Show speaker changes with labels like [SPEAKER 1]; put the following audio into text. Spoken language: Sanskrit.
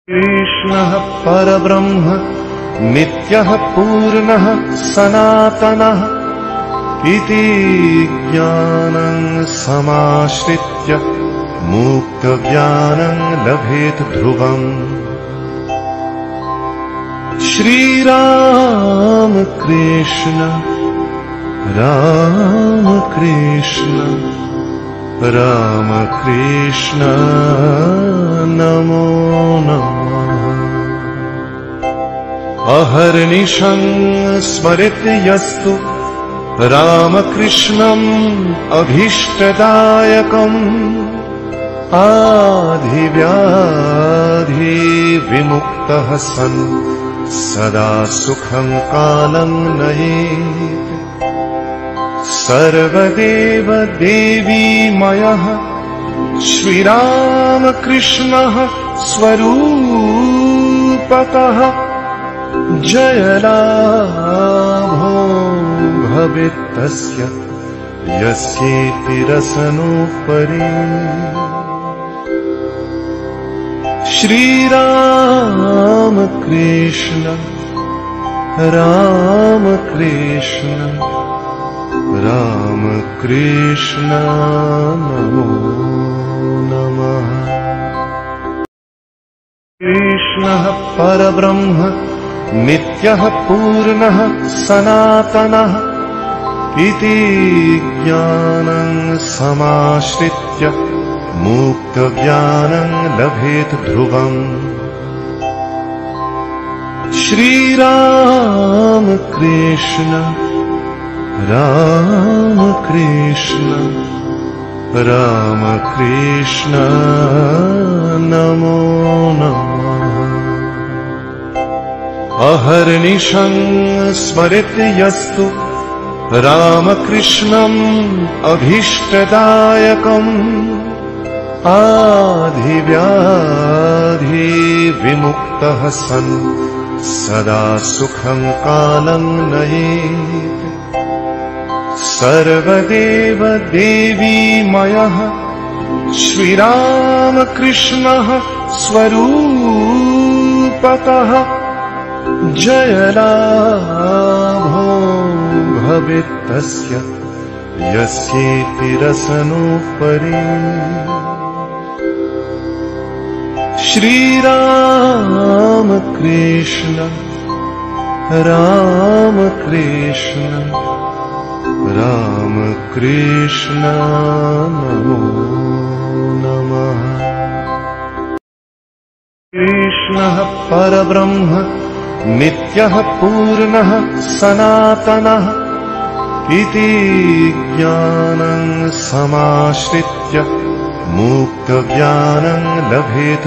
[SPEAKER 1] कृष्णः परब्रह्म नित्यः पूर्णः सनातनः इति ज्ञानं समाश्रित्य मुक्तज्ञानं लभेत ध्रुवम्। श्रीराम कृष्ण राम कृष्ण राम कृष्ण नमो नमः। अहर्निशं स्मरति यस्तु रामकृष्णम् अभीष्टदायकम् आधिव्याधि विमुक्तः सन् सदा सुखं कालं नयेत्। सर्वदेव देवीमयः श्रीरामकृष्णः स्वरूपतः जयलाभो भवेत्तस्य यस्येति रसनोपरि। श्रीराम कृष्ण राम कृष्ण राम कृष्ण नमो नमः। कृष्णः परब्रह्म नित्यः पूर्णः सनातनः इति ज्ञानं समाश्रित्य मुक्तज्ञानं लभेत ध्रुवम्। श्रीराम कृष्ण राम कृष्ण राम कृष्ण नमो नमः। अहर्निशं स्मरति यस्तु रामकृष्णम् अभीष्टदायकम् आधिव्याधि विमुक्तः सन् सदा सुखं कालं नयेत्। सर्वदेव देवीमयः श्रीरामकृष्णः स्वरूपतः जयलाभो भवेत्तस्य यस्येति रसनोपरि। श्रीराम कृष्ण राम कृष्ण राम कृष्ण नमो नमः। कृष्णः परब्रह्म नित्यः पूर्णः सनातनः इति ज्ञानं समाश्रित्य मुक्तज्ञानं लभेत।